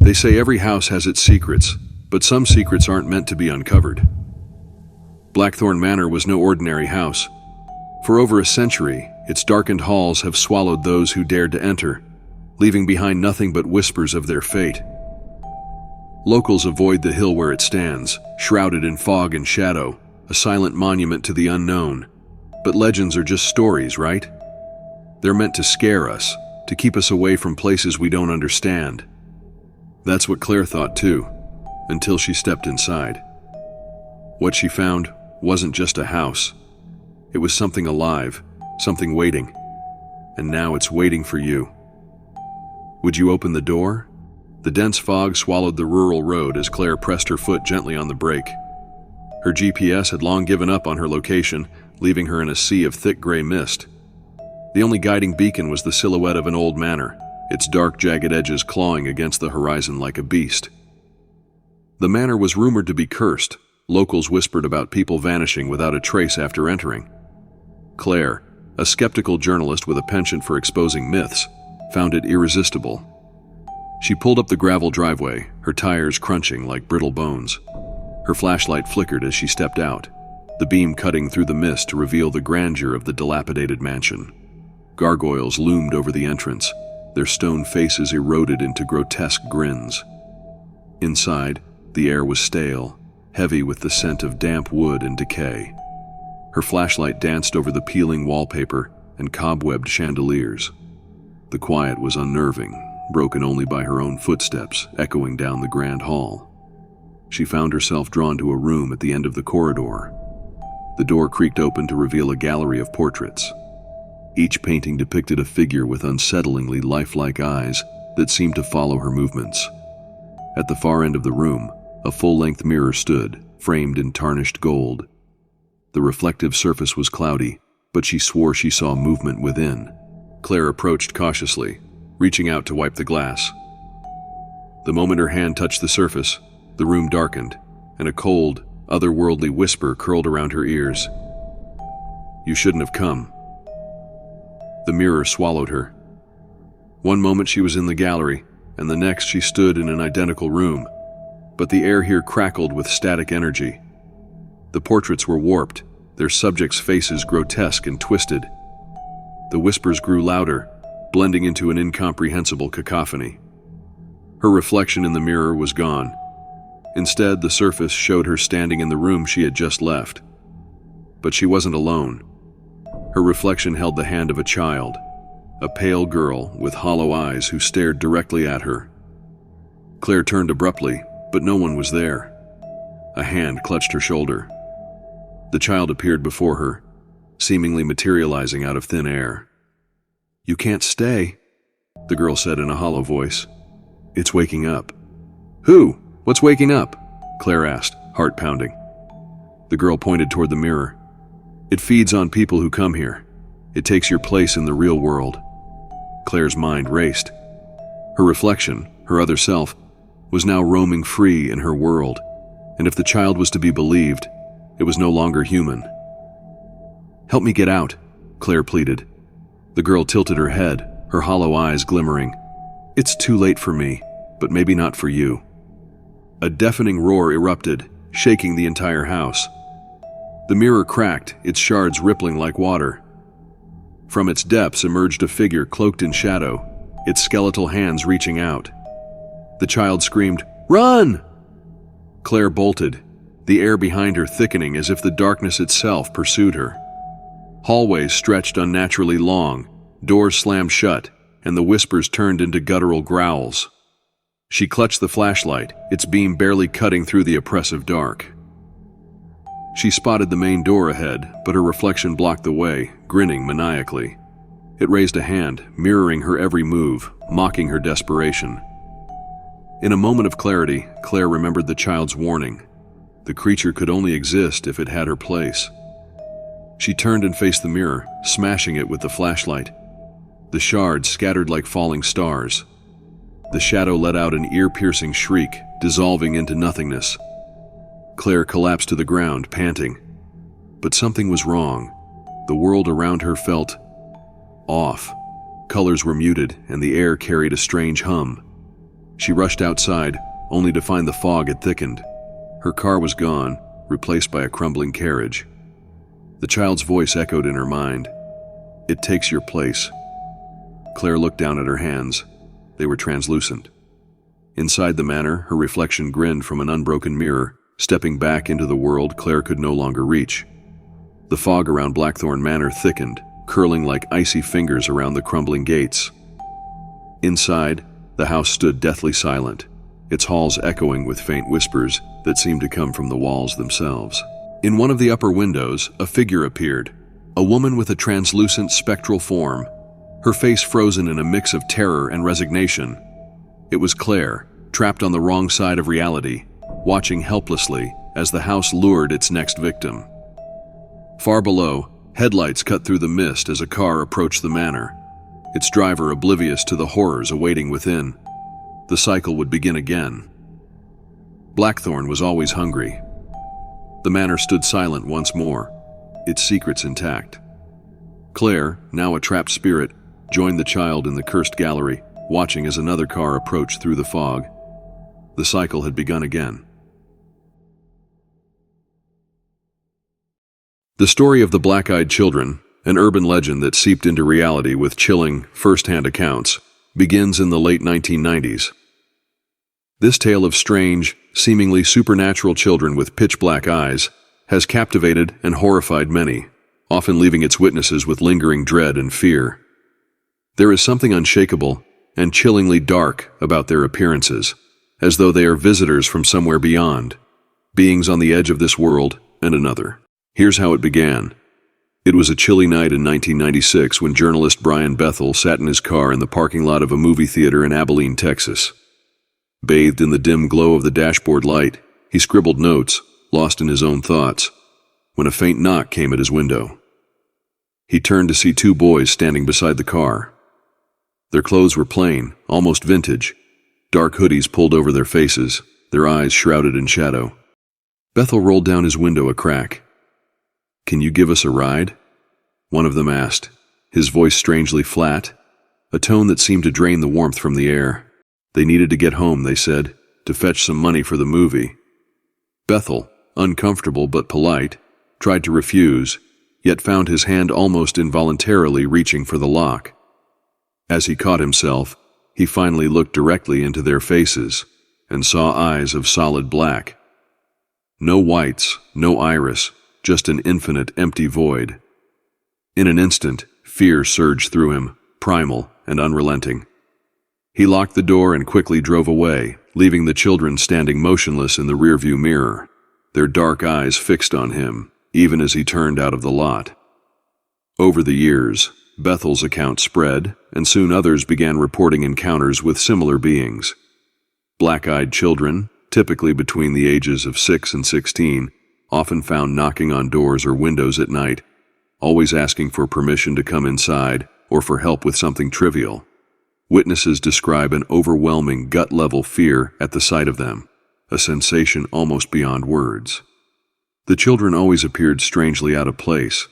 They say every house has its secrets, but some secrets aren't meant to be uncovered. Blackthorn Manor was no ordinary house. For over a century, its darkened halls have swallowed those who dared to enter, leaving behind nothing but whispers of their fate. Locals avoid the hill where it stands, shrouded in fog and shadow, a silent monument to the unknown. But legends are just stories, right? They're meant to scare us, to keep us away from places we don't understand. That's what Claire thought too, until she stepped inside. What she found wasn't just a house. It was something alive, something waiting. And now it's waiting for you. Would you open the door? The dense fog swallowed the rural road as Claire pressed her foot gently on the brake. Her GPS had long given up on her location, leaving her in a sea of thick gray mist. The only guiding beacon was the silhouette of an old manor, its dark, jagged edges clawing against the horizon like a beast. The manor was rumored to be cursed. Locals whispered about people vanishing without a trace after entering. Claire, a skeptical journalist with a penchant for exposing myths, found it irresistible. She pulled up the gravel driveway, her tires crunching like brittle bones. Her flashlight flickered as she stepped out, the beam cutting through the mist to reveal the grandeur of the dilapidated mansion. Gargoyles loomed over the entrance, their stone faces eroded into grotesque grins. Inside, the air was stale, heavy with the scent of damp wood and decay. Her flashlight danced over the peeling wallpaper and cobwebbed chandeliers. The quiet was unnerving, broken only by her own footsteps echoing down the grand hall. She found herself drawn to a room at the end of the corridor. The door creaked open to reveal a gallery of portraits. Each painting depicted a figure with unsettlingly lifelike eyes that seemed to follow her movements. At the far end of the room, a full-length mirror stood, framed in tarnished gold. The reflective surface was cloudy, but she swore she saw movement within. Claire approached cautiously, reaching out to wipe the glass. The moment her hand touched the surface, the room darkened, and a cold, otherworldly whisper curled around her ears. "You shouldn't have come." The mirror swallowed her. One moment she was in the gallery, and the next she stood in an identical room, but the air here crackled with static energy. The portraits were warped, their subjects' faces grotesque and twisted. The whispers grew louder, blending into an incomprehensible cacophony. Her reflection in the mirror was gone. Instead, the surface showed her standing in the room she had just left. But she wasn't alone. Her reflection held the hand of a child, a pale girl with hollow eyes who stared directly at her. Claire turned abruptly, but no one was there. A hand clutched her shoulder. The child appeared before her, seemingly materializing out of thin air. "You can't stay," the girl said in a hollow voice. "It's waking up." "Who? What's waking up?" Claire asked, heart pounding. The girl pointed toward the mirror. "It feeds on people who come here. It takes your place in the real world." Claire's mind raced. Her reflection, her other self, was now roaming free in her world, and if the child was to be believed, it was no longer human. "Help me get out," Claire pleaded. The girl tilted her head, her hollow eyes glimmering. "It's too late for me, but maybe not for you." A deafening roar erupted, shaking the entire house. The mirror cracked, its shards rippling like water. From its depths emerged a figure cloaked in shadow, its skeletal hands reaching out. The child screamed, "Run!" Claire bolted, the air behind her thickening as if the darkness itself pursued her. Hallways stretched unnaturally long, doors slammed shut, and the whispers turned into guttural growls. She clutched the flashlight, its beam barely cutting through the oppressive dark. She spotted the main door ahead, but her reflection blocked the way, grinning maniacally. It raised a hand, mirroring her every move, mocking her desperation. In a moment of clarity, Claire remembered the child's warning. The creature could only exist if it had her place. She turned and faced the mirror, smashing it with the flashlight. The shards scattered like falling stars. The shadow let out an ear-piercing shriek, dissolving into nothingness. Claire collapsed to the ground, panting. But something was wrong. The world around her felt off. Colors were muted, and the air carried a strange hum. She rushed outside, only to find the fog had thickened. Her car was gone, replaced by a crumbling carriage. The child's voice echoed in her mind. "It takes your place." Claire looked down at her hands. They were translucent. Inside the manor, her reflection grinned from an unbroken mirror, stepping back into the world Claire could no longer reach. The fog around Blackthorn Manor thickened, curling like icy fingers around the crumbling gates. Inside, the house stood deathly silent, its halls echoing with faint whispers that seemed to come from the walls themselves. In one of the upper windows, a figure appeared, a woman with a translucent spectral form, her face frozen in a mix of terror and resignation. It was Claire, trapped on the wrong side of reality, watching helplessly as the house lured its next victim. Far below, headlights cut through the mist as a car approached the manor, its driver oblivious to the horrors awaiting within. The cycle would begin again. Blackthorn was always hungry. The manor stood silent once more, its secrets intact. Claire, now a trapped spirit, joined the child in the cursed gallery, watching as another car approached through the fog. The cycle had begun again. The story of the black-eyed children, an urban legend that seeped into reality with chilling, first-hand accounts, begins in the late 1990s. This tale of strange, seemingly supernatural children with pitch-black eyes has captivated and horrified many, often leaving its witnesses with lingering dread and fear. There is something unshakable and chillingly dark about their appearances, as though they are visitors from somewhere beyond, beings on the edge of this world and another. Here's how it began. It was a chilly night in 1996 when journalist Brian Bethel sat in his car in the parking lot of a movie theater in Abilene, Texas. Bathed in the dim glow of the dashboard light, he scribbled notes, lost in his own thoughts, when a faint knock came at his window. He turned to see two boys standing beside the car. Their clothes were plain, almost vintage, dark hoodies pulled over their faces, their eyes shrouded in shadow. Bethel rolled down his window a crack. "Can you give us a ride?" one of them asked, his voice strangely flat, a tone that seemed to drain the warmth from the air. They needed to get home, they said, to fetch some money for the movie. Bethel, uncomfortable but polite, tried to refuse, yet found his hand almost involuntarily reaching for the lock. As he caught himself, he finally looked directly into their faces and saw eyes of solid black. No whites, no iris, just an infinite empty void. In an instant, fear surged through him, primal and unrelenting. He locked the door and quickly drove away, leaving the children standing motionless in the rearview mirror, their dark eyes fixed on him, even as he turned out of the lot. Over the years, Bethel's account spread, and soon others began reporting encounters with similar beings. Black-eyed children, typically between the ages of 6 and 16, often found knocking on doors or windows at night, always asking for permission to come inside or for help with something trivial. Witnesses describe an overwhelming gut-level fear at the sight of them, a sensation almost beyond words. The children always appeared strangely out of place,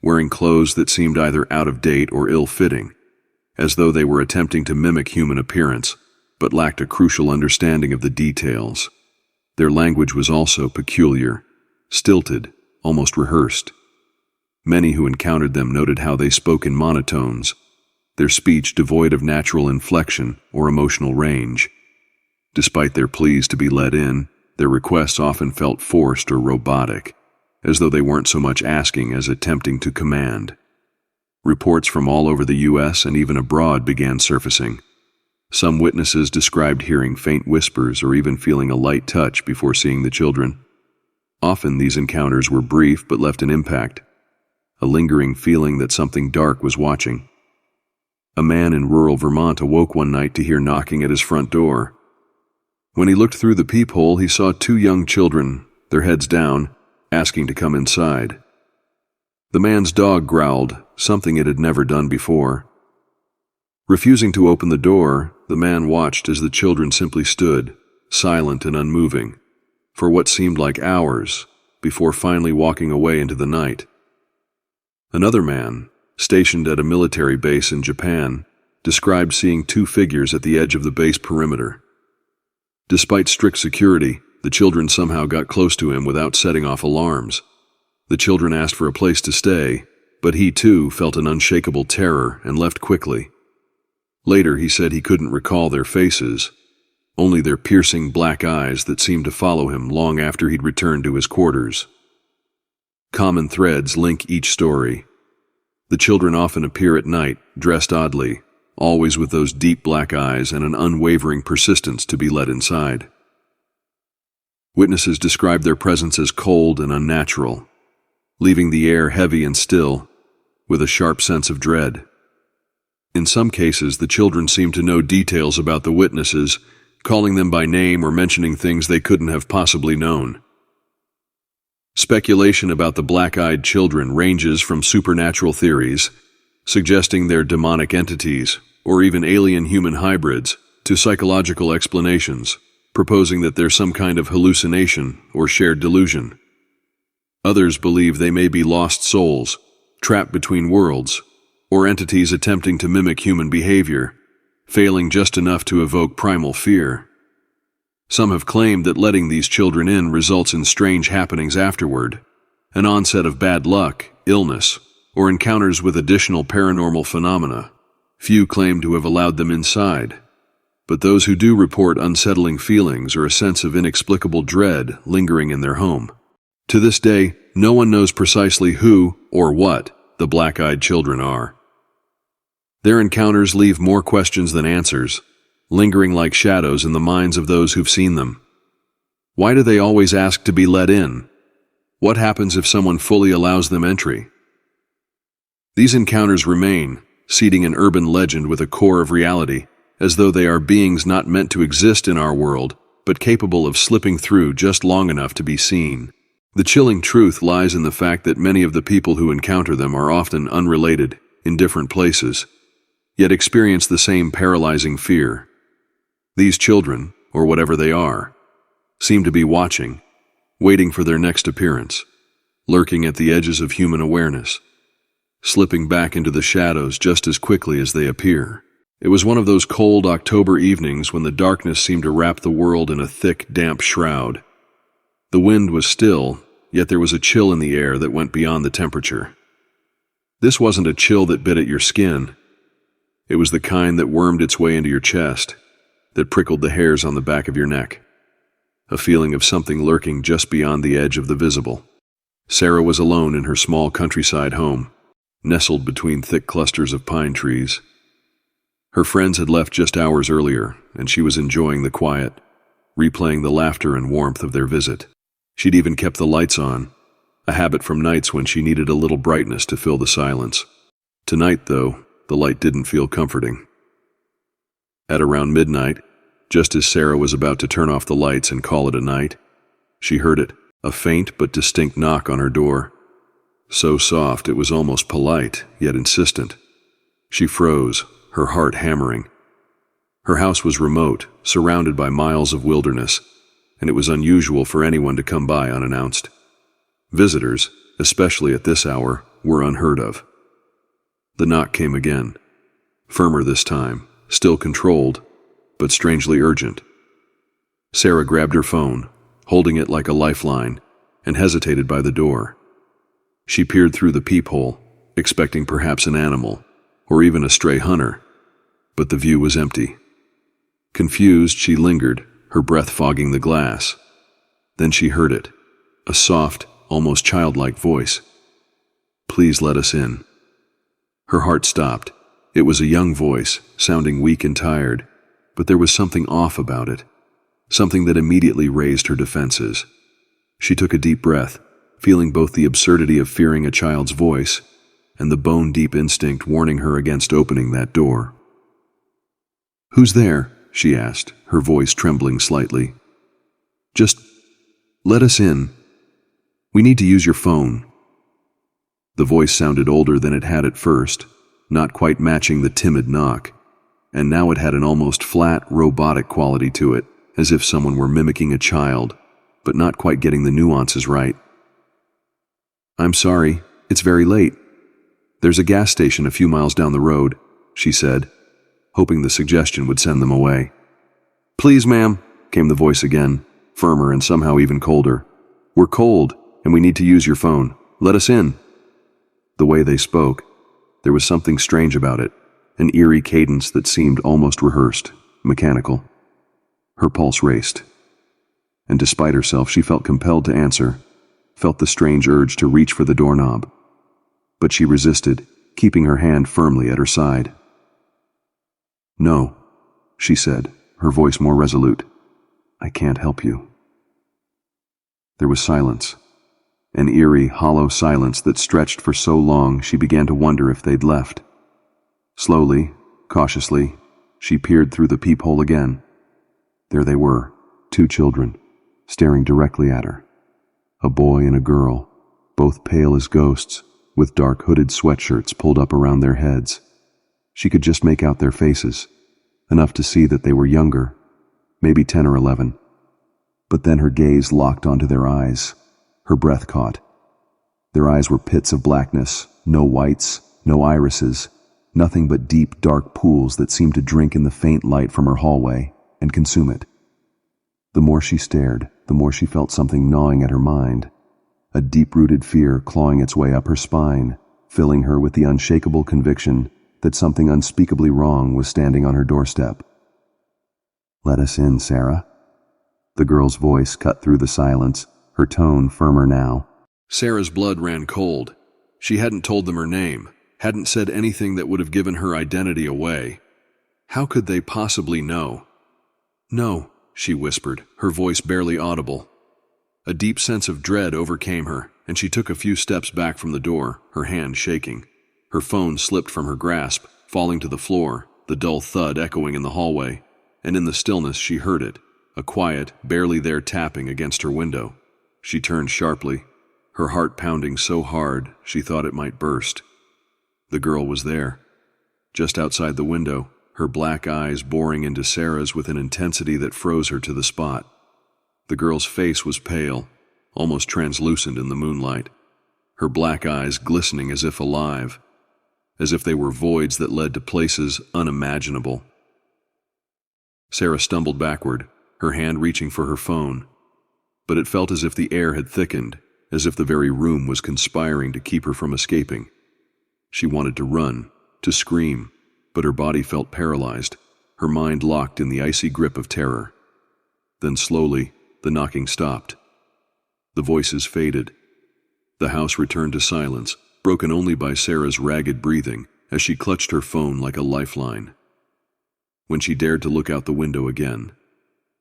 wearing clothes that seemed either out of date or ill-fitting, as though they were attempting to mimic human appearance, but lacked a crucial understanding of the details. Their language was also peculiar, stilted, almost rehearsed. Many who encountered them noted how they spoke in monotones, their speech devoid of natural inflection or emotional range. Despite their pleas to be let in, their requests often felt forced or robotic, as though they weren't so much asking as attempting to command. Reports from all over the U.S. and even abroad began surfacing. Some witnesses described hearing faint whispers or even feeling a light touch before seeing the children. Often these encounters were brief but left an impact, a lingering feeling that something dark was watching. A man in rural Vermont awoke one night to hear knocking at his front door. When he looked through the peephole, he saw two young children, their heads down, asking to come inside. The man's dog growled, something it had never done before. Refusing to open the door, the man watched as the children simply stood, silent and unmoving, for what seemed like hours, before finally walking away into the night. Another man, stationed at a military base in Japan, described seeing two figures at the edge of the base perimeter, Despite strict security, the children somehow got close to him without setting off alarms. The children asked for a place to stay, but he too felt an unshakable terror and left quickly. Later, he said he couldn't recall their faces, only their piercing black eyes that seemed to follow him long after he'd returned to his quarters. Common threads link each story. The children often appear at night, dressed oddly, always with those deep black eyes and an unwavering persistence to be let inside. Witnesses describe their presence as cold and unnatural, leaving the air heavy and still, with a sharp sense of dread. In some cases, the children seem to know details about the witnesses, calling them by name or mentioning things they couldn't have possibly known. Speculation about the black-eyed children ranges from supernatural theories, suggesting they're demonic entities, or even alien-human hybrids, to psychological explanations, proposing that they're some kind of hallucination or shared delusion. Others believe they may be lost souls, trapped between worlds, or entities attempting to mimic human behavior, failing just enough to evoke primal fear. Some have claimed that letting these children in results in strange happenings afterward, an onset of bad luck, illness, or encounters with additional paranormal phenomena. Few claim to have allowed them inside, but those who do report unsettling feelings or a sense of inexplicable dread lingering in their home. To this day, no one knows precisely who or what the black-eyed children are. Their encounters leave more questions than answers, lingering like shadows in the minds of those who've seen them. Why do they always ask to be let in? What happens if someone fully allows them entry? These encounters remain, seeding an urban legend with a core of reality, as though they are beings not meant to exist in our world, but capable of slipping through just long enough to be seen. The chilling truth lies in the fact that many of the people who encounter them are often unrelated, in different places, yet experience the same paralyzing fear. These children, or whatever they are, seem to be watching, waiting for their next appearance, lurking at the edges of human awareness, slipping back into the shadows just as quickly as they appear. It was one of those cold October evenings when the darkness seemed to wrap the world in a thick, damp shroud. The wind was still, yet there was a chill in the air that went beyond the temperature. This wasn't a chill that bit at your skin. It was the kind that wormed its way into your chest, that prickled the hairs on the back of your neck. A feeling of something lurking just beyond the edge of the visible. Sarah was alone in her small countryside home, nestled between thick clusters of pine trees. Her friends had left just hours earlier, and she was enjoying the quiet, replaying the laughter and warmth of their visit. She'd even kept the lights on, a habit from nights when she needed a little brightness to fill the silence. Tonight, though, the light didn't feel comforting. At around midnight, just as Sarah was about to turn off the lights and call it a night, she heard it, a faint but distinct knock on her door. So soft it was almost polite, yet insistent. She froze, her heart hammering. Her house was remote, surrounded by miles of wilderness, and it was unusual for anyone to come by unannounced. Visitors, especially at this hour, were unheard of. The knock came again, firmer this time, still controlled, but strangely urgent. Sarah grabbed her phone, holding it like a lifeline, and hesitated by the door. She peered through the peephole, expecting perhaps an animal, or even a stray hunter, but the view was empty. Confused, she lingered, her breath fogging the glass. Then she heard it, a soft, almost childlike voice. "Please let us in." Her heart stopped. It was a young voice, sounding weak and tired, but there was something off about it, something that immediately raised her defenses. She took a deep breath, feeling both the absurdity of fearing a child's voice and the bone-deep instinct warning her against opening that door. "Who's there?" she asked, her voice trembling slightly. "Just let us in. We need to use your phone." The voice sounded older than it had at first, not quite matching the timid knock, and now it had an almost flat, robotic quality to it, as if someone were mimicking a child, but not quite getting the nuances right. "I'm sorry, it's very late. There's a gas station a few miles down the road," she said, hoping the suggestion would send them away. "Please, ma'am, came the voice again, firmer and somehow even colder. "We're cold, and we need to use your phone. Let us in." The way they spoke, there was something strange about it, an eerie cadence that seemed almost rehearsed, mechanical. Her pulse raced, and despite herself, she felt compelled to answer, felt the strange urge to reach for the doorknob. But she resisted, keeping her hand firmly at her side. "No," she said, her voice more resolute. "I can't help you." There was silence, an eerie, hollow silence that stretched for so long she began to wonder if they'd left. Slowly, cautiously, she peered through the peephole again. There they were, 2 children, staring directly at her. A boy and a girl, both pale as ghosts, with dark hooded sweatshirts pulled up around their heads. She could just make out their faces, enough to see that they were younger, maybe 10 or 11. But then her gaze locked onto their eyes. Her breath caught. Their eyes were pits of blackness, no whites, no irises, nothing but deep, dark pools that seemed to drink in the faint light from her hallway and consume it. The more she stared, the more she felt something gnawing at her mind, a deep-rooted fear clawing its way up her spine, filling her with the unshakable conviction that something unspeakably wrong was standing on her doorstep. "Let us in, Sarah." The girl's voice cut through the silence, her tone firmer now. Sarah's blood ran cold. She hadn't told them her name, hadn't said anything that would have given her identity away. How could they possibly know? "No," she whispered, her voice barely audible. A deep sense of dread overcame her, and she took a few steps back from the door, her hand shaking. Her phone slipped from her grasp, falling to the floor, the dull thud echoing in the hallway, and in the stillness she heard it, a quiet, barely there tapping against her window. She turned sharply, her heart pounding so hard she thought it might burst. The girl was there, just outside the window, her black eyes boring into Sarah's with an intensity that froze her to the spot. The girl's face was pale, almost translucent in the moonlight, her black eyes glistening as if alive, as if they were voids that led to places unimaginable. Sarah stumbled backward, her hand reaching for her phone, but it felt as if the air had thickened, as if the very room was conspiring to keep her from escaping. She wanted to run, to scream, but her body felt paralyzed, her mind locked in the icy grip of terror. Then slowly, the knocking stopped. The voices faded. The house returned to silence, broken only by Sarah's ragged breathing as she clutched her phone like a lifeline. When she dared to look out the window again,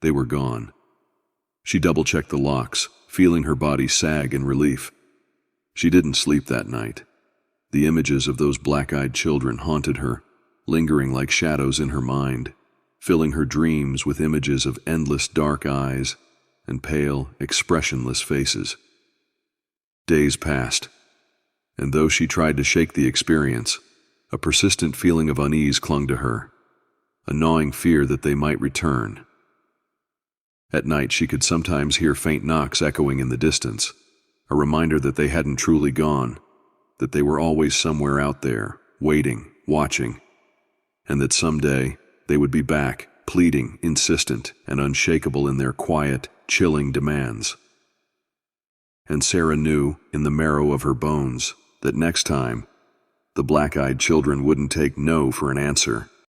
they were gone. She double-checked the locks, feeling her body sag in relief. She didn't sleep that night. The images of those black-eyed children haunted her, lingering like shadows in her mind, filling her dreams with images of endless dark eyes and pale, expressionless faces. Days passed, and though she tried to shake the experience, a persistent feeling of unease clung to her, a gnawing fear that they might return. At night she could sometimes hear faint knocks echoing in the distance, a reminder that they hadn't truly gone, that they were always somewhere out there, waiting, watching, and that someday they would be back, pleading, insistent, and unshakable in their quiet, chilling demands. And Sarah knew, in the marrow of her bones, that next time, the black-eyed children wouldn't take no for an answer.